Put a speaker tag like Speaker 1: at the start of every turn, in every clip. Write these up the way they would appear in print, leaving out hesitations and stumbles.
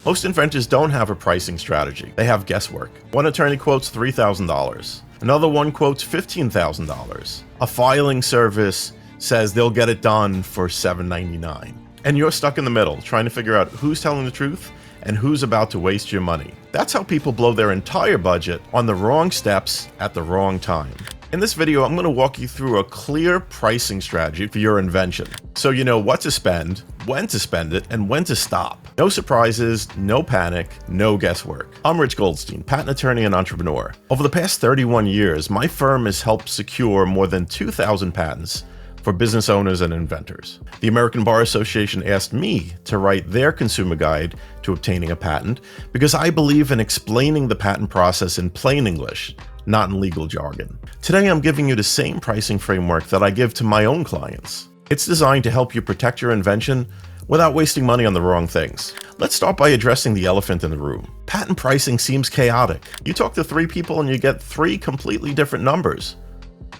Speaker 1: Most inventors don't have a pricing strategy. They have guesswork. One attorney quotes $3,000. Another one quotes $15,000. A filing service says they'll get it done for $7.99. And you're stuck in the middle, trying to figure out who's telling the truth and who's about to waste your money. That's how people blow their entire budget on the wrong steps at the wrong time. In this video, I'm going to walk you through a clear pricing strategy for your invention, so you know what to spend, when to spend it, and when to stop. No surprises, no panic, no guesswork. I'm Rich Goldstein, patent attorney and entrepreneur. Over the past 31 years, my firm has helped secure more than 2,000 patents for business owners and inventors. The American Bar Association asked me to write their consumer guide to obtaining a patent because I believe in explaining the patent process in plain English, not in legal jargon. Today, I'm giving you the same pricing framework that I give to my own clients. It's designed to help you protect your invention without wasting money on the wrong things. Let's start by addressing the elephant in the room. Patent pricing seems chaotic. You talk to 3 people and you get 3 completely different numbers.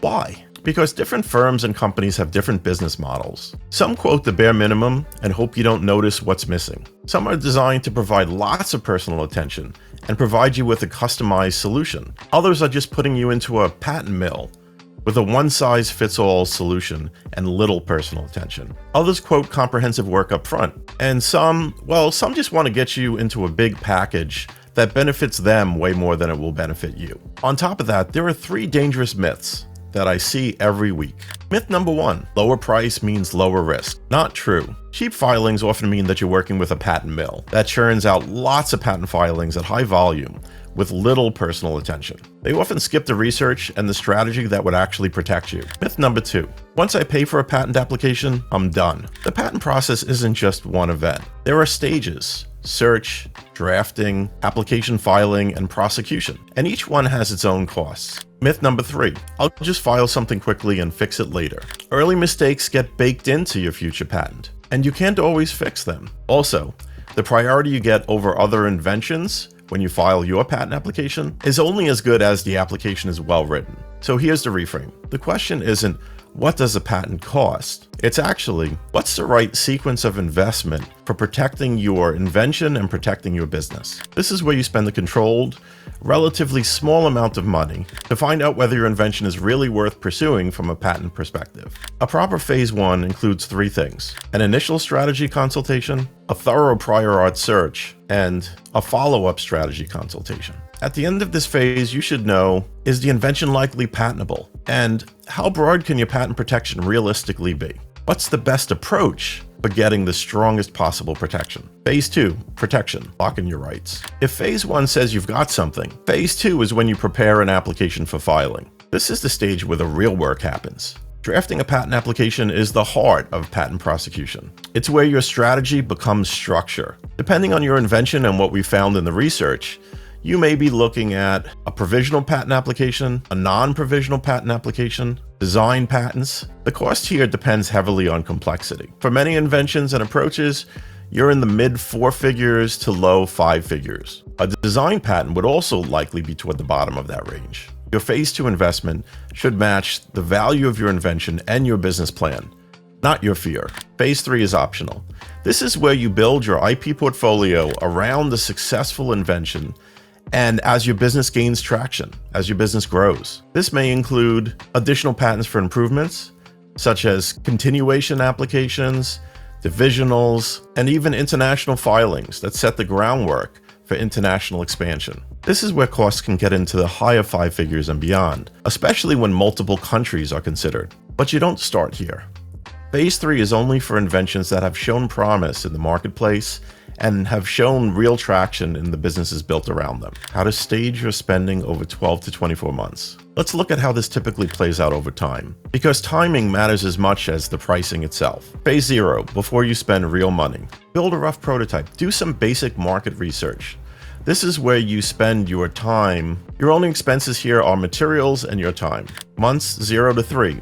Speaker 1: Why? Because different firms and companies have different business models. Some quote the bare minimum and hope you don't notice what's missing. Some are designed to provide lots of personal attention and provide you with a customized solution. Others are just putting you into a patent mill with a one-size-fits-all solution and little personal attention. Others quote comprehensive work up front. And some just want to get you into a big package that benefits them way more than it will benefit you. On top of that, there are 3 dangerous myths that I see every week. Myth number 1, lower price means lower risk. Not true. Cheap filings often mean that you're working with a patent mill that churns out lots of patent filings at high volume with little personal attention. They often skip the research and the strategy that would actually protect you. Myth number 2, once I pay for a patent application, I'm done. The patent process isn't just one event. There are stages: search, drafting, application filing, and prosecution. And each one has its own costs. Myth number 3, I'll just file something quickly and fix it later. Early mistakes get baked into your future patent, and you can't always fix them. Also, the priority you get over other inventions when you file your patent application is only as good as the application is well written. So here's the reframe. The question isn't, what does a patent cost? It's actually, what's the right sequence of investment for protecting your invention and protecting your business? This is where you spend the controlled, relatively small amount of money to find out whether your invention is really worth pursuing from a patent perspective. A proper phase 1 includes 3 things: an initial strategy consultation, a thorough prior art search, and a follow-up strategy consultation. At the end of this phase, you should know, is the invention likely patentable? And how broad can your patent protection realistically be? What's the best approach for getting the strongest possible protection? Phase 2, protection, locking your rights. If phase 1 says you've got something, phase 2 is when you prepare an application for filing. This is the stage where the real work happens. Drafting a patent application is the heart of patent prosecution. It's where your strategy becomes structure. Depending on your invention and what we found in the research, you may be looking at a provisional patent application, a non-provisional patent application, design patents. The cost here depends heavily on complexity. For many inventions and approaches, you're in the mid 4 figures to low 5 figures. A design patent would also likely be toward the bottom of that range. Your phase 2 investment should match the value of your invention and your business plan, not your fear. Phase 3 is optional. This is where you build your IP portfolio around the successful invention and as your business gains traction, as your business grows. This may include additional patents for improvements, such as continuation applications, divisionals, and even international filings that set the groundwork for international expansion. This is where costs can get into the higher 5 figures and beyond, especially when multiple countries are considered. But you don't start here. Phase 3 is only for inventions that have shown promise in the marketplace and have shown real traction in the businesses built around them. How to stage your spending over 12 to 24 months. Let's look at how this typically plays out over time, because timing matters as much as the pricing itself. Phase 0, before you spend real money. Build a rough prototype. Do some basic market research. This is where you spend your time. Your only expenses here are materials and your time. Months 0 to 3.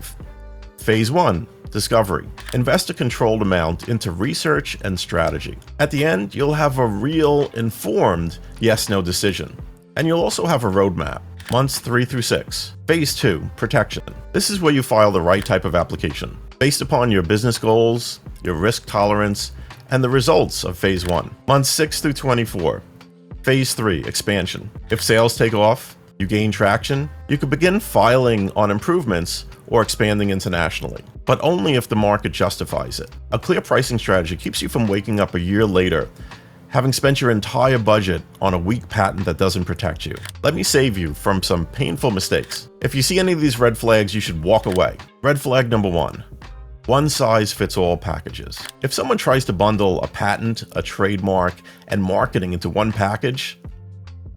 Speaker 1: Phase 1, discovery. Invest a controlled amount into research and strategy. At the end, you'll have a real informed yes/no decision. And you'll also have a roadmap. Months 3 through 6. Phase 2, protection. This is where you file the right type of application. Based upon your business goals, your risk tolerance, and the results of Phase 1. Months 6 through 24. Phase 3, expansion. If sales take off, you gain traction, you could begin filing on improvements or expanding internationally, but only if the market justifies it. A clear pricing strategy keeps you from waking up a year later having spent your entire budget on a weak patent that doesn't protect you. Let me save you from some painful mistakes. If you see any of these red flags, you should walk away. Red flag number 1. One-size-fits-all packages. If someone tries to bundle a patent, a trademark, and marketing into one package,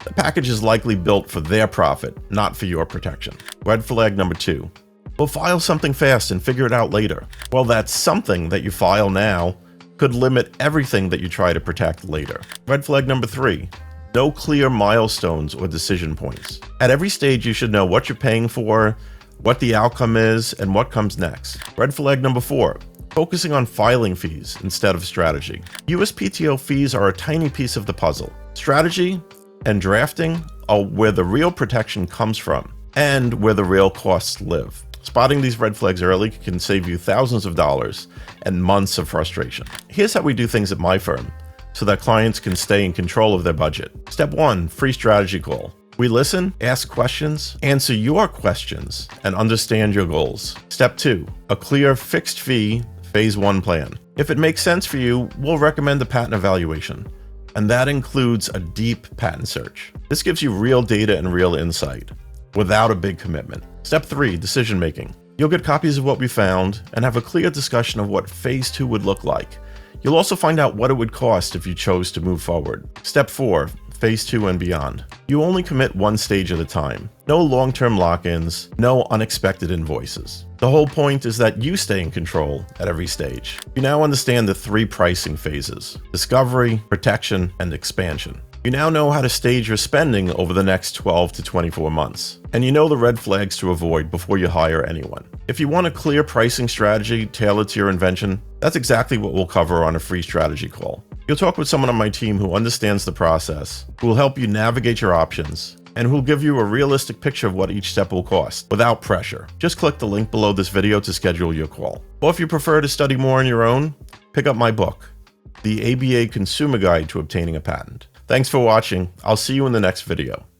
Speaker 1: the package is likely built for their profit, not for your protection. Red flag number 2. We'll file something fast and figure it out later. Well, that something that you file now could limit everything that you try to protect later. Red flag number 3. No clear milestones or decision points. At every stage, you should know what you're paying for, what the outcome is, and what comes next. Red flag number 4. Focusing on filing fees instead of strategy. USPTO fees are a tiny piece of the puzzle. Strategy and drafting are where the real protection comes from and where the real costs live. Spotting these red flags early can save you thousands of dollars and months of frustration. Here's how we do things at my firm so that clients can stay in control of their budget. Step 1, free strategy call. We listen, ask questions, answer your questions, and understand your goals. Step 2, a clear fixed fee Phase 1 plan. If it makes sense for you, we'll recommend a patent evaluation, and that includes a deep patent search. This gives you real data and real insight without a big commitment. Step 3, decision making. You'll get copies of what we found and have a clear discussion of what Phase 2 would look like. You'll also find out what it would cost if you chose to move forward. Step 4, Phase 2 and beyond. You only commit one stage at a time. No long-term lock-ins, no unexpected invoices. The whole point is that you stay in control at every stage. You now understand the 3 pricing phases: discovery, protection, and expansion. You now know how to stage your spending over the next 12 to 24 months, and you know the red flags to avoid before you hire anyone. If you want a clear pricing strategy tailored to your invention, that's exactly what we'll cover on a free strategy call. You'll talk with someone on my team who understands the process, who will help you navigate your options, and who will give you a realistic picture of what each step will cost, without pressure. Just click the link below this video to schedule your call. Or if you prefer to study more on your own, pick up my book, The ABA Consumer Guide to Obtaining a Patent. Thanks for watching. I'll see you in the next video.